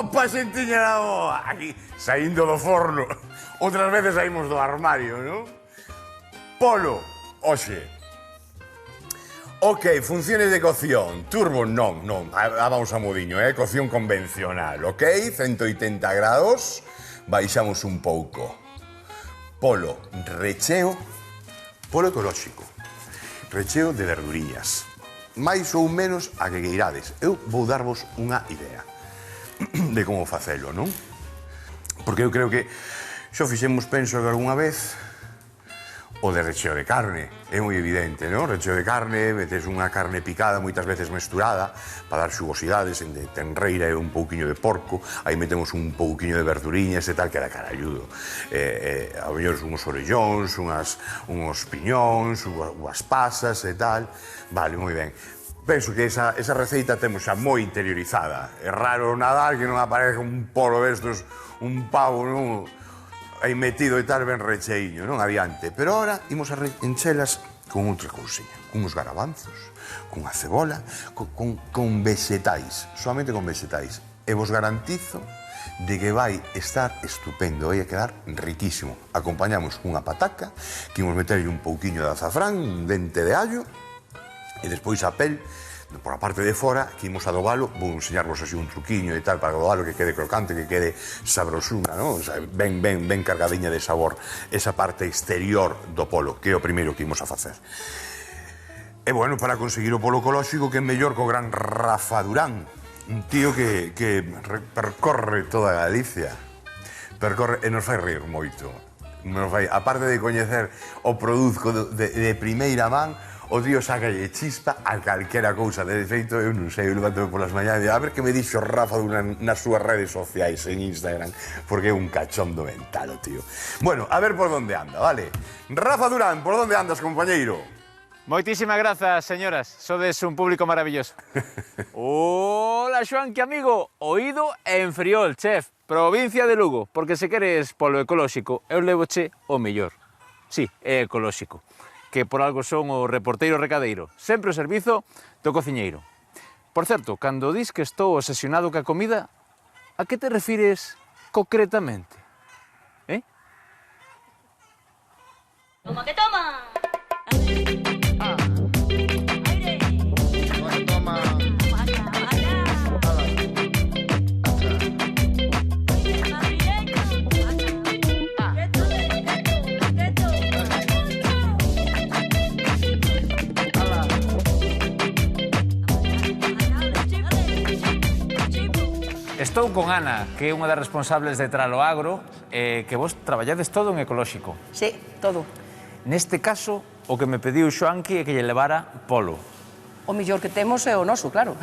Opa, xentiña da boa! Aquí, saindo do forno. Outras veces saímos do armario, non? Polo, oxe. Ok, funciones de cocción. Turbo, non. Vamos a modiño, cocción convencional, ok? 180 grados. Baixamos un pouco. Polo, recheo. Polo ecolóxico. Recheo de verduriñas. Mais ou menos a que queirades. Eu vou darvos unha idea de como facelo, non? Porque eu creo que xo fixemos, penso que algunha vez, o de recheo de carne. É moi evidente, non? Recheo de carne, metes unha carne picada, moitas veces mesturada, para dar xugosidades, de tenreira e un pouquiño de porco, aí metemos un pouquiño de verduriñas e tal, que era caralludo. A mellor unhos orellóns, uns piñóns, unhas pasas e tal. Vale, moi ben. Penso que esa receita temos xa moi interiorizada. É raro nadar que non aparece un polo destos, un pavo, non? Aí metido e tal, ben recheiño, non? Adiante. Pero ahora imos a enchelas con outra cousiña. Con uns garabanzos, con a cebola, con vegetais. Solamente con vegetais. E vos garantizo de que vai estar estupendo. Vai a quedar riquísimo. Acompañamos cunha pataca, que imos meterlle un pouquiño de azafrán, un dente de allo, e despois a pel, por a parte de fora, que imos adobalo, vou enseñarvos así un truquiño e tal, para adobalo que quede crocante, que quede sabrosuna, non? O sea, ben cargadiña de sabor esa parte exterior do polo, que é o primeiro que imos a facer. E, bueno, para conseguir o polo ecolóxico, que é mellor co gran Rafa Durán, un tío que percorre toda Galicia, e nos fai rir moito. Aparte de coñecer o produto de primeira man, o tío sacalle chispa a calquera cousa. De feito, eu non sei, eu levanto polas mañás e a ver que me dixo Rafa Durán nas súas redes sociais en Instagram, porque é un cachondo mental, o tío. Bueno, a ver por onde anda, vale? Rafa Durán, por onde andas, compañeiro? Moitísimas grazas, señoras. Sodes un público maravilloso. Hola, Xoan, que amigo. Oído en Friol, chef, provincia de Lugo. Porque se queres polo ecolóxico, eu levoche o mellor. Sí, é ecolóxico. Que por algo son o reporteiro recadeiro, sempre o servizo do cociñeiro. Por certo, cando dis que estou obsesionado ca comida, a que te refires concretamente? Toma que toma! Estou con Ana, que é unha das responsables de Traloagro, que vos traballades todo en ecolóxico. Sí, todo. Neste caso, o que me pediu Xoanqui é que lle levara polo. O mellor que temos é o noso, claro.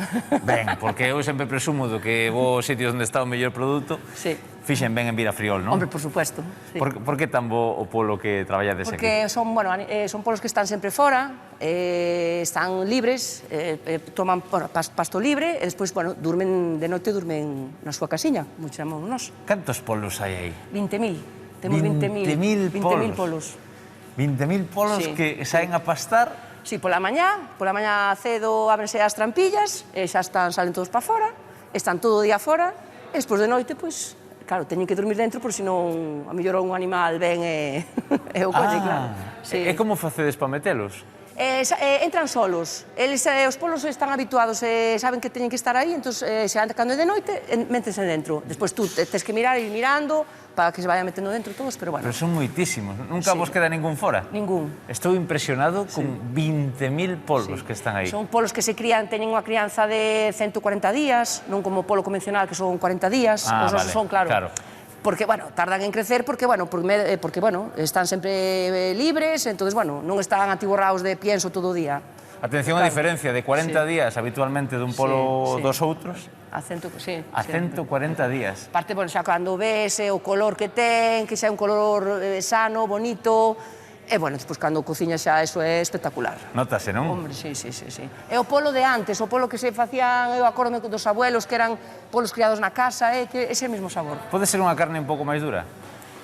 Ben, porque eu sempre presumo do que vos sitios onde está o mellor produto, sí, fixen ben en vir a Friol, non? Hombre, por supuesto. Sí. Por que tan bo o polo que traballades aquí? Porque son polos que están sempre fora, están libres, toman pasto libre, e despois, dormen de noite, durmen na súa casiña, como chamamos nós. Cantos polos hai aí? 20.000. Temos 20.000 polos. 20.000 polos sí, que saen a pastar? Sí, pola mañá cedo ábrense as trampillas, e xa salen todos para fora, están todo o día fora, e despois de noite, pois, claro, teñen que dormir dentro, por senón a mellor un animal ven e o colle, claro. Sí. E como facedes para metelos? Entran solos. Os polos están habituados, saben que teñen que estar aí, entón, cando é de noite, métense dentro. Despois tú tes que mirar, ir mirando, para que se vayan metendo dentro todos, pero bueno. Pero son moitísimos, nunca vos queda ningún fora? Ningún. Estou impresionado con 20.000 polos que están aí. Son polos que se crían, teñen unha crianza de 140 días, non como o polo convencional que son 40 días, os nosos son, claro. Porque, tardan en crecer porque, están sempre libres, entonces, non están atiborrados de pienso todo o día. Atención a diferencia de 40 días habitualmente dun polo dos outros. A 140 días. Parte, xa cando ves o color que ten, que xa é un color sano, bonito, e, despois cando cociña xa, eso é espectacular. Notase, non? Hombre, sí. É o polo de antes, o polo que se facían, eu acordo dos abuelos, que eran polos criados na casa, que é ese mesmo sabor. Pode ser unha carne un pouco máis dura?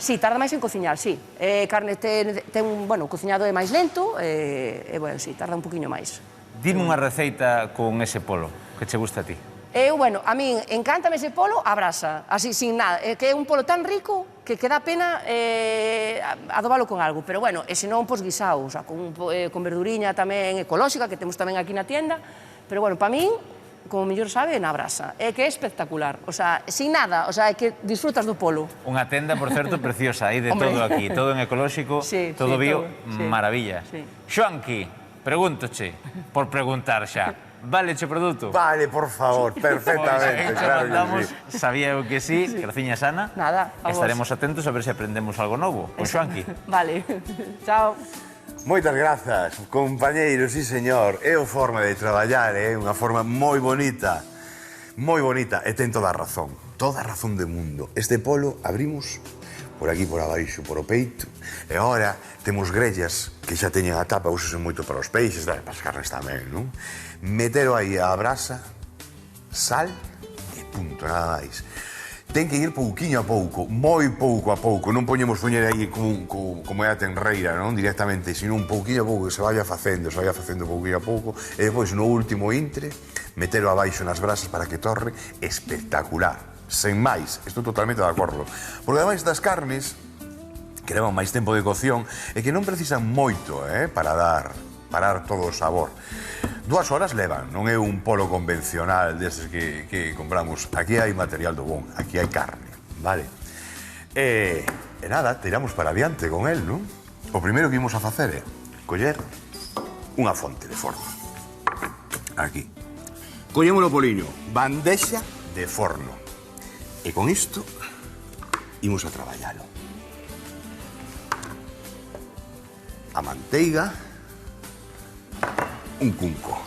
Sí, tarda máis en cociñar, sí. Carne ten o cociñado é máis lento, sí, tarda un poquinho máis. Dime unha receita con ese polo, que che gusta a ti. Bueno, a min encántame ese polo a brasa, así, sin nada, que é un polo tan rico que dá pena adobalo con algo, pero bueno, e senón, pois, guisao, con verduriña tamén ecolóxica, que temos tamén aquí na tienda, pero bueno, para min, como mellor sabe, na brasa, é que é espectacular, o sea, sin nada, o sea, é que disfrutas do polo. Unha tenda, por certo, preciosa, hai de todo aquí, todo en ecolóxico, todo bio, maravilla. Xoanqui, pregúntoche, por preguntar xa, vale che produto? Vale, por favor, perfectamente, claro que sí. Sabía eu que sí, graciña sana. Nada, a vos. Estaremos atentos a ver se aprendemos algo novo, con Xoanqui. Vale, chao. Moitas grazas, compañeiro, sí señor. É a forma de traballar, é unha forma moi bonita, e ten toda a razón do mundo. Este polo abrimos por aquí, por abaixo, por o peito, e agora temos grellas que xa teñen a tapa, úsase moito para os peixes, para as carnes tamén, non? Metero aí a brasa, sal e punto, nada máis. Ten que ir pouquiño a pouco, moi pouco a pouco, non poñemos poñer aí como é a tenreira, non? Directamente, sino un pouquiño a pouco, que se vaya facendo pouquiño a pouco, e depois no último intre, metero abaixo nas brasas para que torre espectacular. Sen máis, estou totalmente de acordo. Porque ademais das carnes, que levan máis tempo de cocción, e que non precisan moito, para dar todo o sabor. 2 horas levan, non é un polo convencional deses que compramos. Aquí hai material do bon, aquí hai carne, vale? E nada, tiramos para adiante con el, non? O primeiro que imos a facer é coller unha fonte de forno. Aquí. Collemos o poliño, bandexa de forno. E con isto imos a traballalo. A manteiga, un cunco.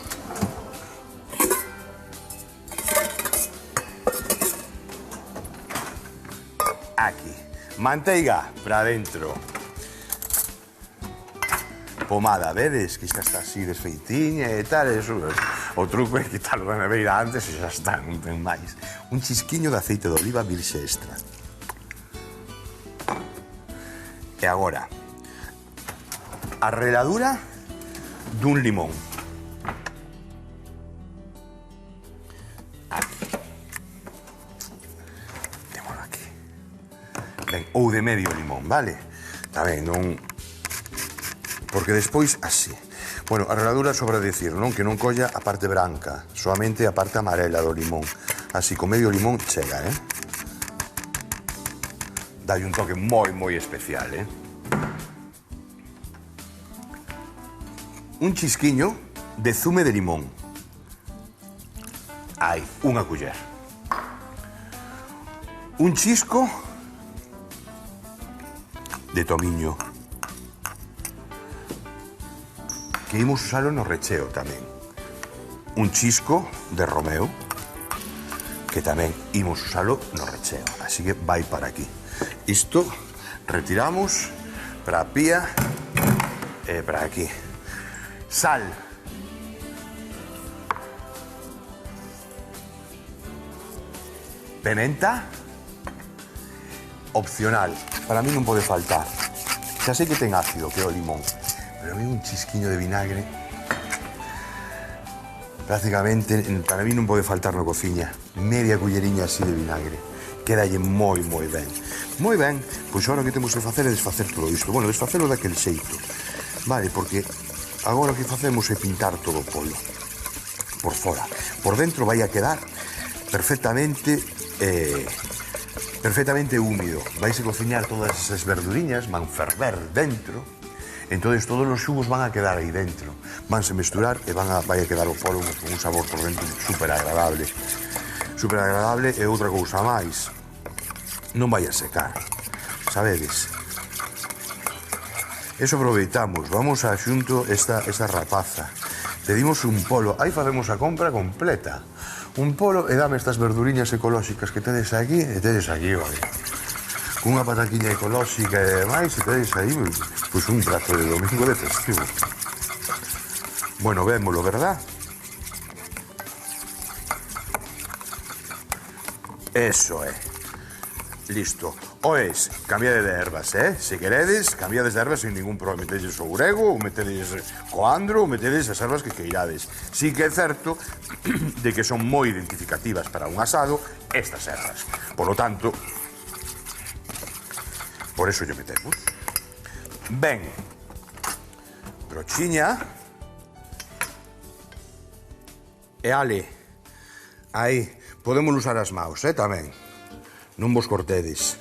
Aquí. Manteiga para dentro. Pomada, vedes? Que xa está así desfeitiña e tal. Eso, o truco é quitarlo da neveira antes e xa está, non ten máis. Un chisquiño de aceite de oliva virxe extra. E agora, a reladura dun limón. Ben, ou de medio limón, vale? Tamén, non... Porque despois, así. Bueno, a reladura sobra decir, non? Que non colla a parte branca, solamente a parte amarela do limón. Así, con medio limón chega, Dalle un toque moi, moi especial, Un chisquiño de zume de limón. Aí, unha culler. Un chisco de tomiño, que imos usalo no recheo tamén. Un chisco de romeo, que tamén imos usalo no recheo. Así que vai para aquí. Isto retiramos para a pía e para aquí. Sal. Pimenta. Opcional. Para mí non pode faltar. Xa sei que ten ácido, que é o limón, pero a mí un chisquiño de vinagre prácticamente, para mí non pode faltar na cociña. Media culleriña así de vinagre. Quédalle moi, moi ben. Moi ben, pois agora o que temos que facer é desfacer todo isto. Bueno, desfacelo daquel xeito. Vale, porque agora o que facemos é pintar todo o polo. Por fora. Por dentro vai a quedar perfectamente húmido. Vais a cociñar todas esas verduriñas, van ferver dentro, entonces todos os xugos van a quedar aí dentro, vanse mesturar e vai a quedar o polo con un sabor por dentro super agradable. Super agradable e outra cousa máis, non vai a secar, sabedes? Eso aproveitamos, vamos a xunto esta rapaza, pedimos un polo, aí facemos a compra completa. Un polo e dame estas verduriñas ecolóxicas que tedes aquí e tedes aquí, vale. Cunha pataquiña ecolóxica e demais e tedes aí, pois un prato de domingo de festivo. Bueno, vémolo, verdad? Eso é. Listo. Oes, cambiade de ervas, Se queredes, cambiades de ervas sin ningún problema. Metedes o urego, ou metedes coandro, ou metedes as ervas que queirades. Sí que é certo de que son moi identificativas para un asado estas ervas. Por lo tanto, por eso lle metemos. Ben, brochiña. E ale, aí, podemos usar as maus, tamén. Non vos cortedes.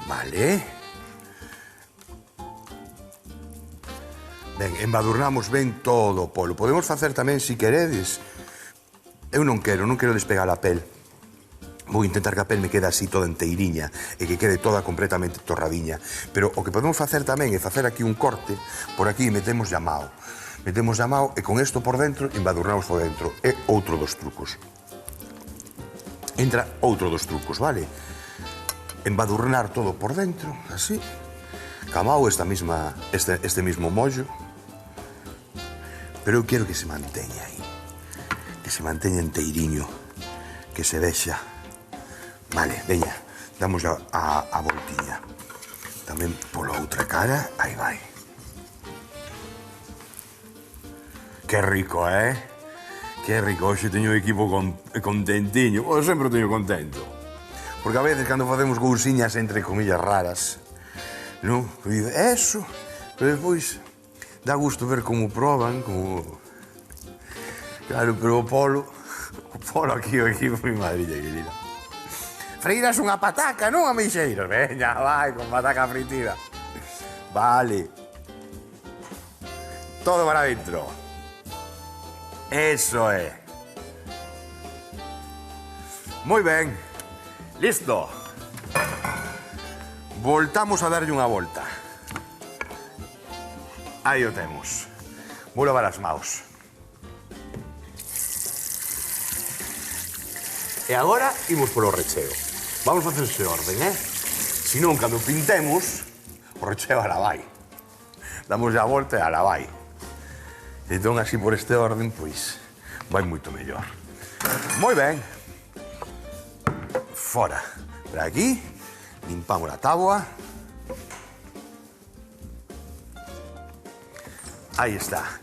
Vale. Ben, embadurnamos ben todo o polo. Podemos facer tamén, se queredes. Eu non quero despegar a pel. Vou intentar que a pel me quede así toda enteiriña e que quede toda completamente torradiña. Pero o que podemos facer tamén é facer aquí un corte. Por aquí metemos llamao. Metemos llamao e con isto por dentro embadurnamos por dentro. É outro dos trucos. Entra outro dos trucos, vale? Embadurnar todo por dentro, así. Camao este mismo mollo. Pero eu quero que se manteña aí. Que se manteña enteiriño. Que se vexa. Vale, veña, damos a voltiña. Tamén pola outra cara, aí vai. Que rico, Que rico, hoxe teño o equipo contentiño. Eu sempre o teño contento. Porque a veces, cando facemos cousiñas entre comillas raras, non? Eso, pero despois dá gusto ver como proban, como... Claro, pero o polo aquí foi madrilla, querida. Freiras unha pataca, non, ameixeiros? Veña, vai, con pataca fritida. Vale. Todo para dentro. Eso é. Moi ben. Listo. Voltamos a darlle unha volta. Aí o temos. Vou lavar as maus. E agora imos polo recheo. Vamos facer ese orden, Se non, cando pintemos, o recheo ala vai. Damos a volta e ala vai. Entón, así por este orden, pois, vai moito mellor. Moi ben. Fora. Por aquí, limpamos a táboa. Aí está.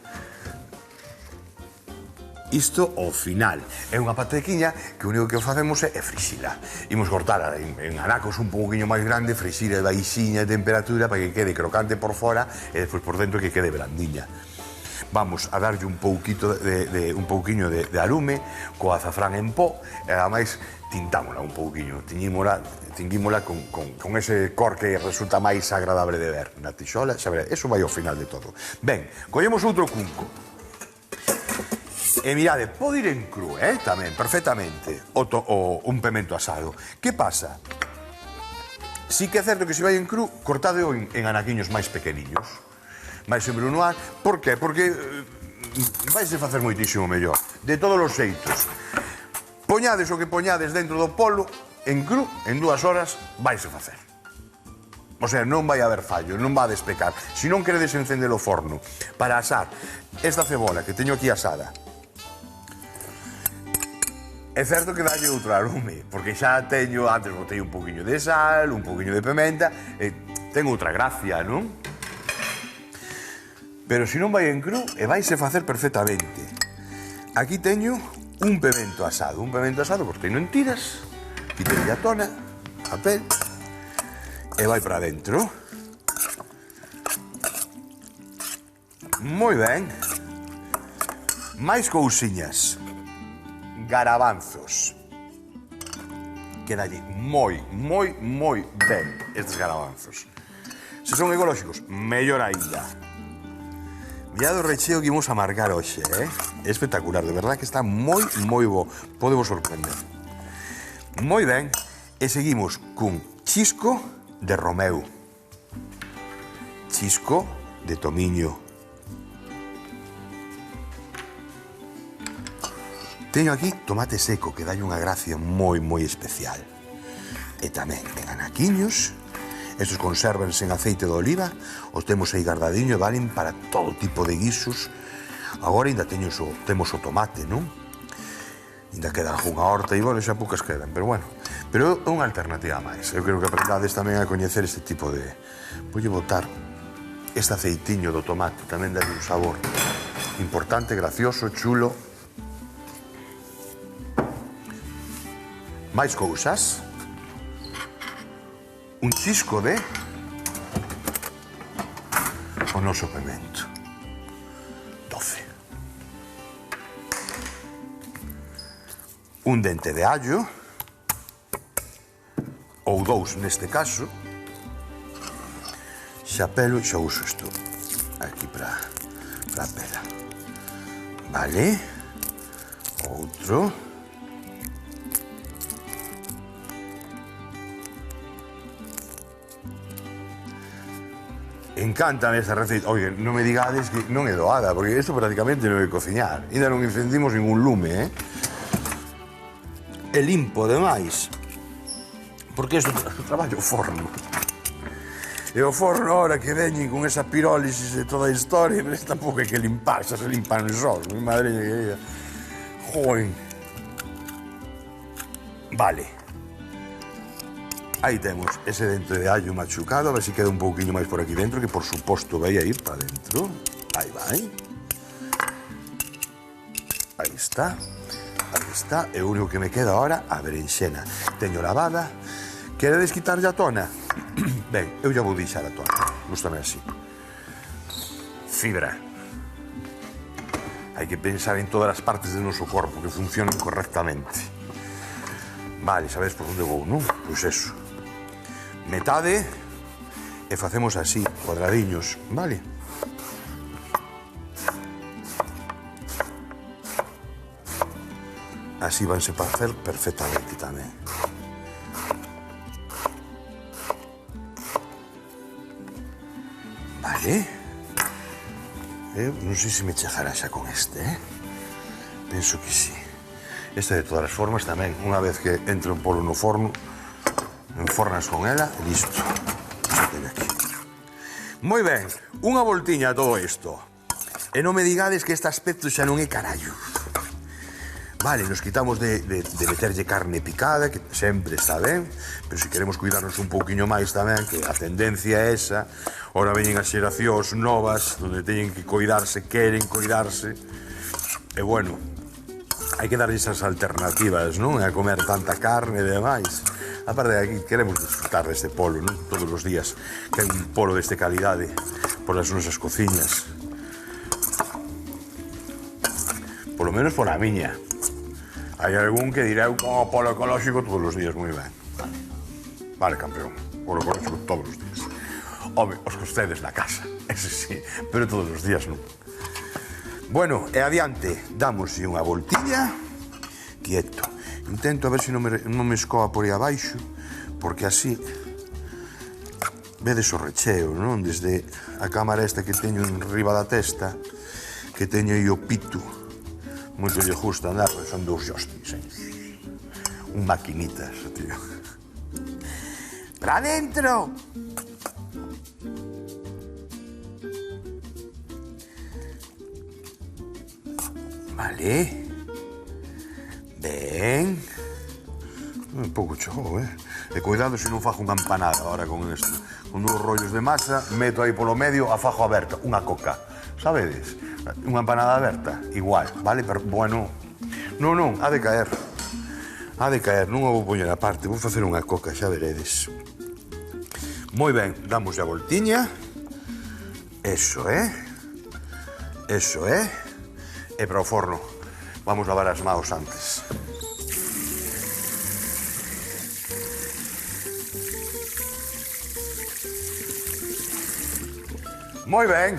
Isto ao final. É unha patequiña que o único que facemos é frixila. Imos cortala en anacos un pouquinho máis grande, frixila de baixiña de temperatura para que quede crocante por fora e despois por dentro que quede blandiña. Vamos a darlle un pouquiño de alume co azafrán en pó e ademais tintámola un pouquiño, tinguímola con ese cor que resulta máis agradable de ver na tixola, xa verá, eso vai ao final de todo. Ben, collemos outro cunco. E mirade, pode ir en cru, tamén, perfectamente, un pemento asado. Que pasa? Sí que é certo que se vai en cru, cortadeo en anaquiños máis pequeniños, máis embrunoar. Por qué? Porque vaise facer moitísimo mellor, de todos os xeitos. Poñades o que poñades dentro do polo, en cru, en 2 horas, vaise facer. O sea, non vai haber fallo, non va a despecar. Se non queredes encender o forno para asar esta cebola que teño aquí asada, é certo que dalle outro arume, porque xa teño, antes botei un poquinho de sal, un poquinho de pimenta, ten outra gracia, non? Pero se non vai en cru, e vaise facer perfectamente. Aquí teño un pemento asado, corteino en tiras, quitei a tona, a pel, e vai para dentro. Moi ben. Máis cousiñas. Garabanzos. Quedalle moi ben estes garabanzos. Se son ecolóxicos, mellor aínda. Mirad o recheo que imos a marcar hoxe, É espectacular, de verdad que está moi bo. Pode vos sorprender. Moi ben. E seguimos cun chisco de romeu. Chisco de tomiño. Teño aquí tomate seco, que dalle unha gracia moi especial. E tamén en anaquiños, estos consérvense en aceite de oliva, os temos aí guardadiño e valen para todo tipo de guisos, Agora ainda temos o tomate, non? Ainda queda algunha horta e, bueno, xa poucas quedan, pero bueno. Pero é unha alternativa máis. Eu creo que aprendades tamén a coñecer este tipo de... Voulle botar este aceitiño do tomate, tamén dá un sabor importante, gracioso, chulo. Máis cousas. Un chisco de... o noso pemento. 12. Un dente de allo, ou 2 neste caso. Xa pelo, xa uso isto aquí para a pela. Vale. Outro. Encántame esta receita. Oye, non me digades que non é doada, porque isto prácticamente non é cociñar. Ainda non encendimos ningún lume, E limpo, demais. Porque isto traballo o forno. E o forno, ahora que veñen con esa pirólisis e toda a historia, pero tampouco hai que limpar, xa se limpan os solos, mi madre querida. Joder. Vale. Aí temos ese dente de allo machucado, a ver se queda un pouquiño máis por aquí dentro, que por suposto vai a ir para dentro. Aí vai. Aí está. Aí está. E o único que me queda ahora, a berenxena. Teño lavada. Queredes quitarlle a tona? Ben, eu já vou deixar a tona. Gústame así. Fibra. Hai que pensar en todas as partes do noso corpo que funcionen correctamente. Vale, sabes por onde vou, non? Pois eso. Metade e facemos así, cuadradiños, vale? Así vanse facer perfectamente tamén. Vale. Eu non sei se me chegará xa con este, Penso que sí. Este, de todas as formas, tamén, unha vez que entre un polo no forno, enfornas con ela e listo. Xa teño aquí. Moi ben, unha voltiña a todo isto. E non me digades que este aspecto xa non é carallo. Vale, nos quitamos de meterlle carne picada, que sempre está ben, pero se queremos cuidarnos un pouquiño máis tamén, que a tendencia é esa, ora veñen as xeracións novas, onde teñen que cuidarse, queren cuidarse, e bueno, hai que darlle esas alternativas, non? A comer tanta carne e demais. A parte de aquí, queremos disfrutar deste polo, non? Todos os días, que hai un polo deste calidade por as nosas cociñas. Polo menos por a miña. Hai algún que dirá, eu como polo ecolóxico todos os días, moi ben. Vale, campeón, polo ecolóxico todos os días. Home, os que ustedes na casa, ese sí, pero todos os días non. Bueno, e adiante, damoslle unha voltilla, quieto. Intento a ver se non me escoa por aí abaixo, porque así vedes o recheo, non? Desde a cámara esta que teño en riba da testa, que teño aí o pito, moito lle gusta andar, son dous jostis, un maquinitas, tío. Para dentro! Vale. Ben. Un pouco chegou, E cuidado se non fajo unha empanada ahora con isto. Con dous rollos de masa, meto aí polo medio a fajo aberta, unha coca. Sabedes? Unha empanada aberta, igual, vale? Pero, bueno, non, ha de caer. Ha de caer, non o vou poñer aparte, vou facer unha coca, xa veredes. Moi ben, damos a voltiña. Eso, Eso, E para o forno. Vamos lavar as maus antes. Moi ben.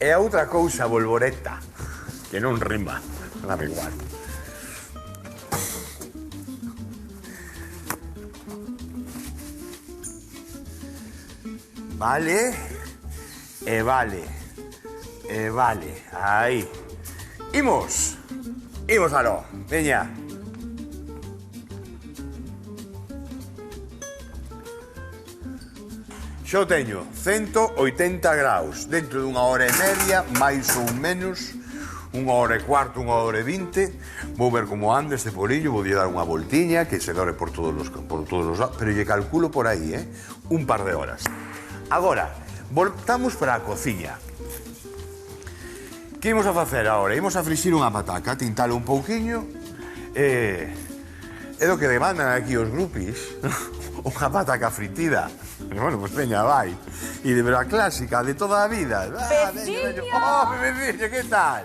E a outra cousa, bolboreta, que non rima, nada igual. Vale, e vale, aí. Imos aló, veña. Xa o teño, 180 graus, dentro dunha hora e media, máis ou menos, unha hora e cuarto, unha hora e 20, vou ver como anda este polillo, vou dar unha voltiña, que se dore por todos os lados, pero lle calculo por aí, un par de horas. Agora, voltamos para a cociña. Que imos a facer agora? Imos a frixir unha pataca, tintalo un pouquiño, é do que demandan aquí os grupis, unha pataca fritida. Bueno, pues veña, vai. E de verdad clásica, de toda a vida. Veciño! Oh, veciño, que tal?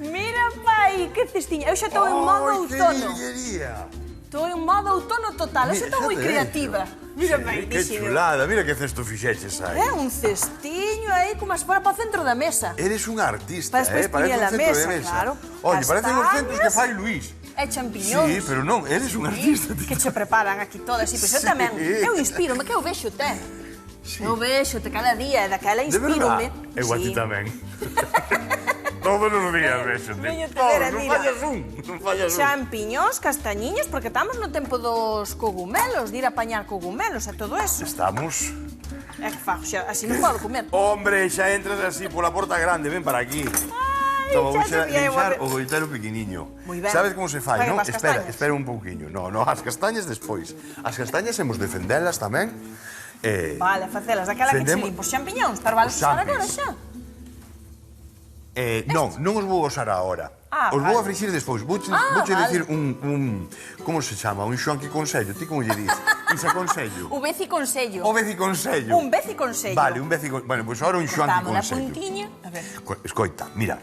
Mira, pai, que cestiña. Eu xa estou en modo outono. Estou en modo outono total. Eu xa estou moi creativa. Mira, pai, que chulada. Mira que cesto fixeches aí. É un cestiño aí como as fora para o centro da mesa. Eres un artista, para despois parece un a centro mesa, de mesa. claro. Oye, parecen os centros que fai Luís. E champiñóns. Sí, pero non, eres un artista. Que che preparan aquí todas. Pois eu tamén. Eu inspiro-me, que eu vexo-te. Eu vexo-te cada día, daquela inspiro-me. Eu a ti tamén. Todos os días vexo-te. Non fallas un. Champiñóns, castañiños, porque estamos no tempo dos cogumelos, de ir a apañar cogumelos e todo eso. Estamos. É que fago, xa, así non podo comer. Hombre, xa entras así pola porta grande, ven para aquí. Toma, vou xa deixar o goitero pequeniño. Sabes como se fai, non? Espera un pouquiño. No, as castañas despois. As castañas hemos defendelas tamén. Vale, facelas, daquela que che limpo. Os champiñóns, para valos usar agora xa? Non os vou usar agora. Os vou a frixir despois. Vouche dicir un... Como se chama? Un xoanqui consello. Ti como lle dis? Isa consello. O beciconsello. O beciconsello. Un beciconsello. Vale, un beciconsello. Bueno, pois agora un xoanqui consello. Cortamos na puntiña. A ver. Escoita, mira.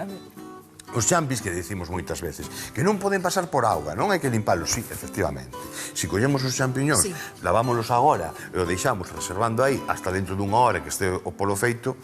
Os champis que decimos moitas veces que non poden pasar por auga, non hai que limpalos, sí, efectivamente. Si collemos os champiñóns, lavámolos agora e o deixamos reservando aí hasta dentro dunha hora que este o polo feito,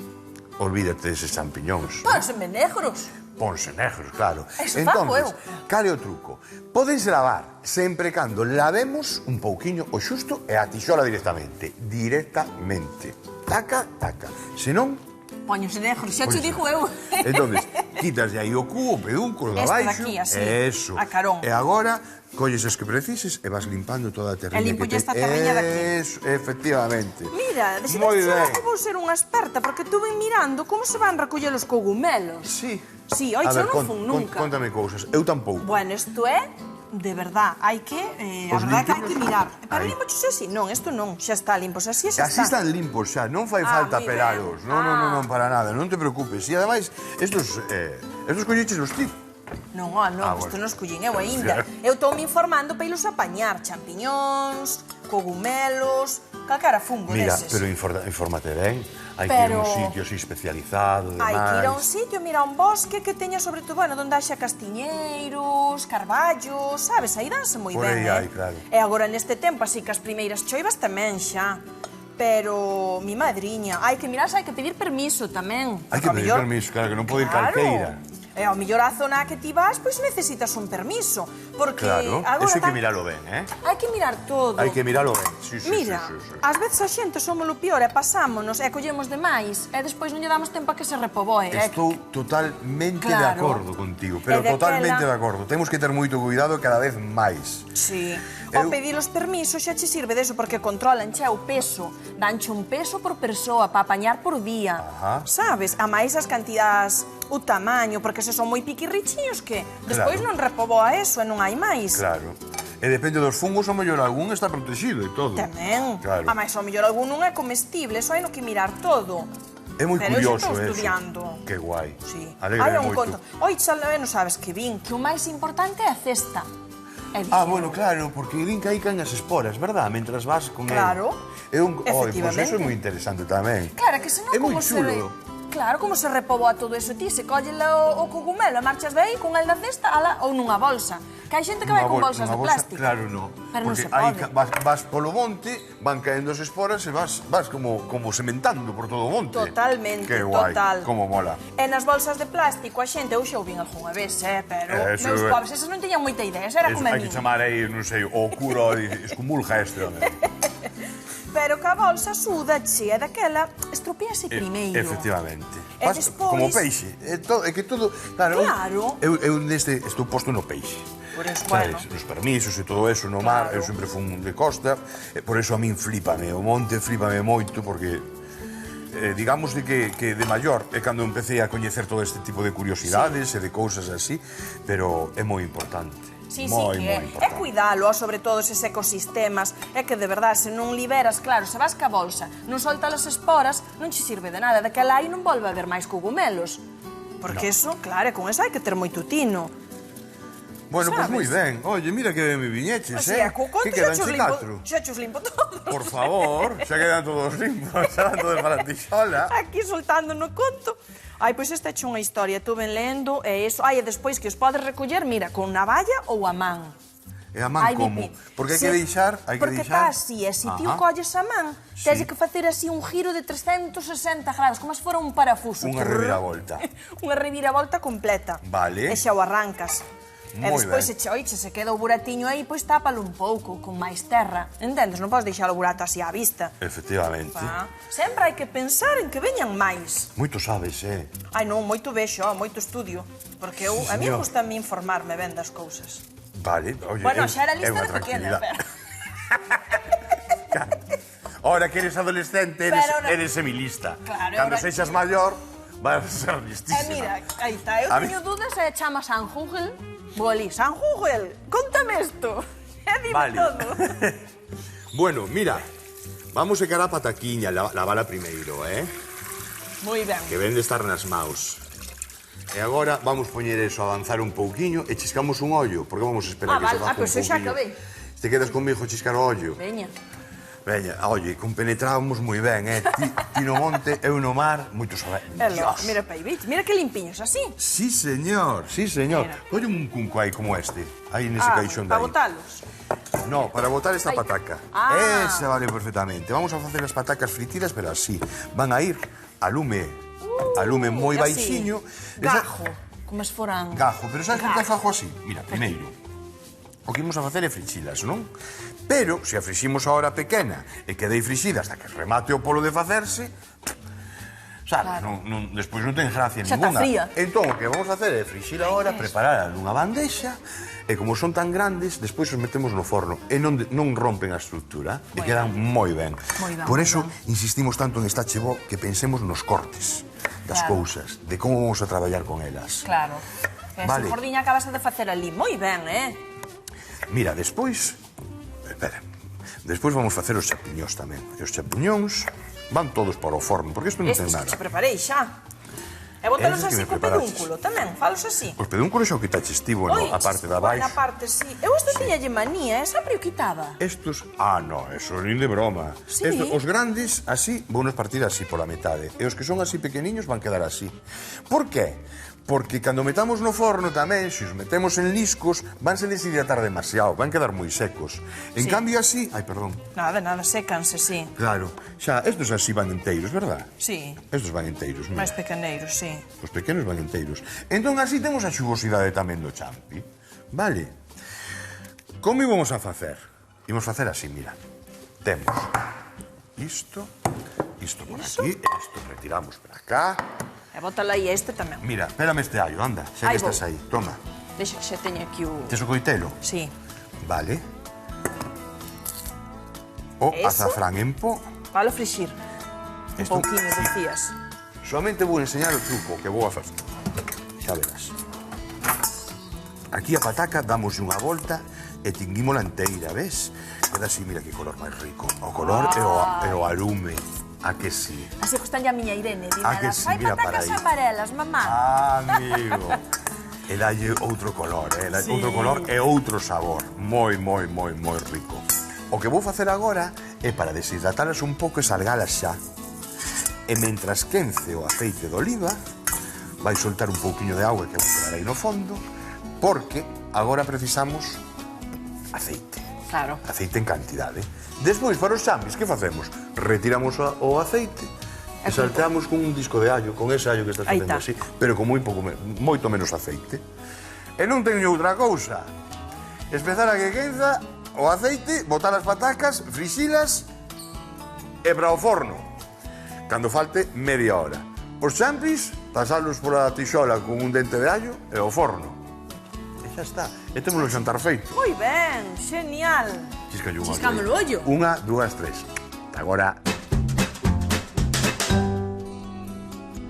olvídate deses champiñóns. Pónseme negros. Ponse negros, claro. Eso fago eu. Cal é o truco? Pódense lavar sempre cando lavemos un pouquiño o xusto e a tixola directamente. Directamente. Taca, taca. Senón, Póñose negros, xa te digo eu. entonces, quitas aí o cu, o pedúnculo de abaixo. Esta de aquí, así, eso. a carón. E agora, colles as que precises e vas limpando toda a terriña E limpo que esta terriña de aquí. Eso, efectivamente. Mira, Moi ben. eu vou ser unha experta, porque estuve mirando como se van recoller os cogumelos. Sí. Sí, oi, eu non fun nunca. Contame cousas. Eu tampouco. Bueno, isto é, de verdad, hai que, a verdad que hai que mirar. Pero limpo así? Non, isto non, xa está limpos así, xa Así está. están limpos xa, non fai falta moi pelalos. ben. Non, para nada, non te preocupes. E ademais, estos colleches os ti. Non, isto bueno. non escollín eu aínda. Eu estou me informando para ilos apañar, champiñóns, cogumelos, calcara fungo Mira, deses. pero infórmate ben. Hai que ir a un sitio así especializado, demais. Hai que ir a un sitio, mira, un bosque que teña sobre todo, bueno, donde haxa castiñeiros, carballos, sabes, aí danse moi Por ben, aí hai, claro. E agora neste tempo, así que as primeiras choivas tamén xa. Pero, mi madriña, hai que mirar, hai que pedir permiso tamén. Hai que pedir permiso, claro, que non pode ir calqueira. E ao mellor a zona que ti vas, pois necesitas un permiso. Porque Claro, agora eso hai que miralo ben, hai que mirar todo. Hai que miralo ben, sí. Mira, ás veces a xente somos o pior e pasámonos e collemos demais e despois non lle damos tempo a que se repoboe. Estou totalmente de Claro. acordo contigo, pero E daquela- totalmente de acordo. Temos que ter moito cuidado cada vez máis. Sí. Eu- O pedir os permisos xa che sirve deso porque controlan xa o peso. Danche un peso por persoa para apañar por día. Ajá. Sabes? A máis as cantidades, o tamaño, porque se son moi piquirrichiños que despois Claro. non repoboa eso e non hai máis. Claro. E depende dos fungos, ao mellor algún está protegido e todo. Tamén. Claro. A máis, ao mellor algún non é comestible, eso hai no que mirar todo. É moi Pero eu xa curioso estou eso. estudiando. Que guai. Sí. Alegrame un moito. conto. Oi, non sabes que vin, que o máis importante é a cesta. E dixen, Bueno, claro, porque din que aí caen as esporas, verdad? Mentras vas con Claro. Pois Efectivamente. eso é moi interesante tamén. Claro, que senón É moi como se... chulo. Claro, como se repoboa todo eso ti, se colle o cogumelo e marchas de aí con el na cesta ou nunha bolsa. Que hai xente que vai con bolsas de plástico. Claro, no. Pero non Porque se aí pode. vas polo monte, van caendo as esporas e vas como sementando por todo o monte. Totalmente, Que guai, total. como mola. E nas bolsas de plástico a xente, eu xa o vin algunha vez, pero Eso meus é. pobres, esas non teñan moita idea, esa era como a Hai min. que chamar aí, non sei, o cura escumulja este, home. Pero que a bolsa sudache e daquela estropease primeiro. Efectivamente. E Vas despois- como peixe. É que todo... Claro. Claro. Eu neste estou posto no peixe. por eso, bueno. Os permisos e todo eso no mar, eu sempre fui de costa, por eso a min flipame, o monte flipame moito, porque digamos de que de maior é cando empecé a coñecer todo este tipo de curiosidades e de cousas así, pero é moi importante. Sí, que é cuidalo, sobre todo eses ecosistemas, é que de verdade, se non liberas, claro, se vas ca bolsa, non soltas as esporas, non che sirve de nada, daquela aí non volve a haber máis cogumelos. Porque eso, claro, con eso hai que ter moito tino. Bueno, pois moi ben. Oye, mira que ben me viñeches, Que quedan che 4? Xa chos limpo todos. Por favor, xa quedan todos limpos, xa dan todos para ti sola. Aquí soltando no conto. Ai, pois esta é unha historia, tú ven lendo, e iso. Ai, e despois que os podes recoller, mira, con navalla ou a man. E a man como? Porque hai que deixar, Porque está así, e se ti o colles a man, tens que facer así un giro de 360 grados, como se fora un parafuso. Unha reviravolta. Unha reviravolta completa. Vale. E xa o arrancas. E despois, se queda o buratiño aí, pois tápalo un pouco, con máis terra. Entendes? Non podes deixar o burato así á vista. Efectivamente. Sempre hai que pensar en que veñan máis. Moito sabes, Ai, non, moito vexo, moito estudio. Porque a mí gusta informarme ben das cousas. Vale, oye, bueno, xa era lista de pequena, pero... Ahora que eres adolescente, eres semilista. Claro. Cando sexas maior, vas a ser listísima. Mira, aí está, eu teño dudas e chama San Google. Vou ali, San Google, contame isto. E dime todo. Bueno, mira, vamos a secar a pataquiña, lavala primeiro, Moi ben. Que ven de estar nas maus. E agora vamos poñer eso, avanzar un pouquiño e chiscamos un ollo, porque vamos a esperar que se faga un pouquiño. Pois xa acabei. Te quedas conmigo a chiscar o ollo? Veña. Veña, oye, compenetramos moi ben, Ti no monte, eu no mar, moito saber. Mira, Paivich, mira que limpiños, así. Sí, señor, sí, señor. Oye, un cunco aí como este, aí nese caixón de aí. Para botalos? No, para botar esta pataca. Esa vale perfectamente. Vamos a facer as patacas fritidas, pero así. Van a ir a lume moi baixiño. Gajo, como se foran... Gajo, pero sabes por que fajo así? Mira, primeiro, o que imos a facer é frixilas, non? Pero, se a friximos a hora pequena e quedei frixida hasta que remate o polo de facerse, sabes, despois non ten gracia ninguna. Xa está fría. Entón, o que vamos a facer é frixir a hora, preparala nunha bandexa, e como son tan grandes, despois os metemos no forno e non rompen a estrutura e quedan moi ben. Por eso insistimos tanto en esta chebo que pensemos nos cortes das cousas, de como vamos a traballar con elas. Claro. Esa gordiña acabas de facer ali, moi ben, Mira, despois... Espera. Despois vamos facer os champiñóns tamén. E os champiñóns van todos para o forno, porque isto non ten nada. Estes que preparei xa. E botalos así co pedúnculo tamén, falos así. Os pedúnculos xa o quitaches ti, bueno, a parte da baixo. A parte, sí. Eu isto tiñalle manía, sempre o quitaba. Estos, no, eso nin de broma. Os grandes, así, vou nos partir así pola metade. E os que son así pequeniños van quedar así. Por qué? Porque cando metamos no forno tamén, se os metemos en liscos, vanse deshidratar demasiado, van quedar moi secos. En cambio así... Ai, perdón. Nada, sécanse, sí. Claro. Xa, estos así van enteiros, verdad? Sí. Estos van enteiros, mira. Máis pequeneiros, sí. Os pequenos van enteiros. Entón así temos a xugosidade tamén do champi. Vale. Como íbamos a facer? Íbamos facer así, mira. Temos isto por aquí, isto retiramos para acá. E bótala aí este tamén. Mira, espérame este allo, anda, xa que estás aí, toma. Deixa que xa teña aquí o... Tes o coitelo? Sí. Vale. O azafrán en po. Vale frixir. Un pouquinho, decías. Solamente vou enseñar o truco que vou a facer. Xa verás. Aquí a pataca damos unha volta e tinguímola enteira, ves? Queda así, mira que color máis rico. O color e o alume. A que sí? Así gustan a miña Irene, dinelas. Fai patacas amarelas, mamá. Amigo. E dalle outro color, outro color e outro sabor. Moi rico. O que vou facer agora é para deshidratalas un pouco e salgalas xa. E mentras quence o aceite de oliva, vai soltar un pouquiño de auga que vou quedar aí no fondo, porque agora precisamos aceite. Claro. Aceite en cantidade. Despois, para os chambis, que facemos? Retiramos o aceite e salteamos con un disco de allo, con ese allo que estás facendo así, pero con moito menos aceite. E non teño outra cousa. Empezar a que quenza o aceite, botar as patacas, frixilas e para o forno. Cando falte media hora. Os champis, pasalos pola tixola con un dente de allo e o forno. E xa está. E temos o xantar feito. Moi ben, xenial. Chiscame o ollo. 1, 2, 3. Agora...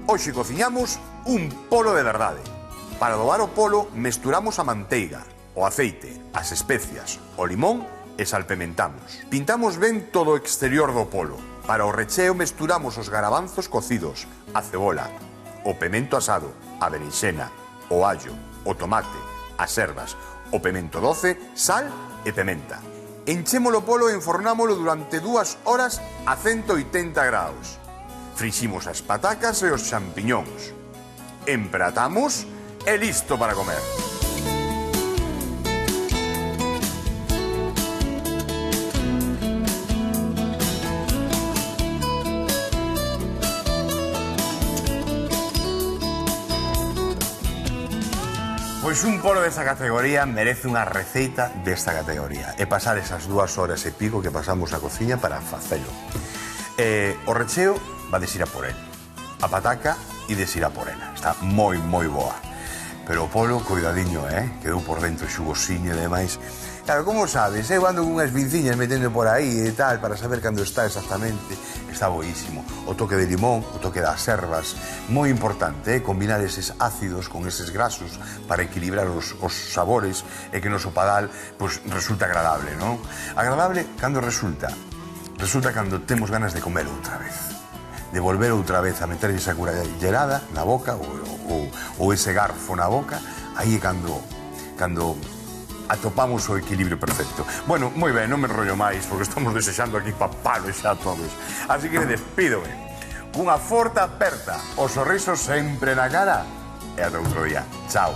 Hoxe cociñamos un polo de verdade. Para adobar o polo, mesturamos a manteiga, o aceite, as especias, o limón e salpementamos. Pintamos ben todo o exterior do polo. Para o recheo mesturamos os garabanzos cocidos, a cebola, o pemento asado, a berenxena, o allo, o tomate, as ervas, o pemento doce, sal e pementa. Enchemos o polo e enfornámolo durante 2 horas a 180 graus. Friximos as patacas e os champiñóns. Empratamos e listo para comer. Pois un polo desa categoría merece unha receita desta categoría e pasar esas 2 horas e pico que pasamos na cociña para facelo. O recheo va de ir a por él. A pataca e de ir a por ela. Está moi, moi boa. Pero o polo, cuidadiño, quedou por dentro xugosiño e demais. Claro, como sabes, eu ando con unhas vinciñas metendo por aí e tal, para saber cando está exactamente. Está boísimo. O toque de limón, o toque das ervas. Moi importante, combinar eses ácidos con eses grasos para equilibrar os sabores e que no noso padal pues, resulta agradable, non? Agradable cando resulta? Resulta cando temos ganas de comer outra vez. De volver outra vez a meter esa curallerada na boca ou ese garfo na boca, aí é cando atopamos o equilibrio perfecto. Bueno, moi ben, non me enrollo máis, porque estamos desexando aquí pa palo xa todos. Así que despídome. Unha forte aperta, o sorriso sempre na cara, e ata outro día. Chao.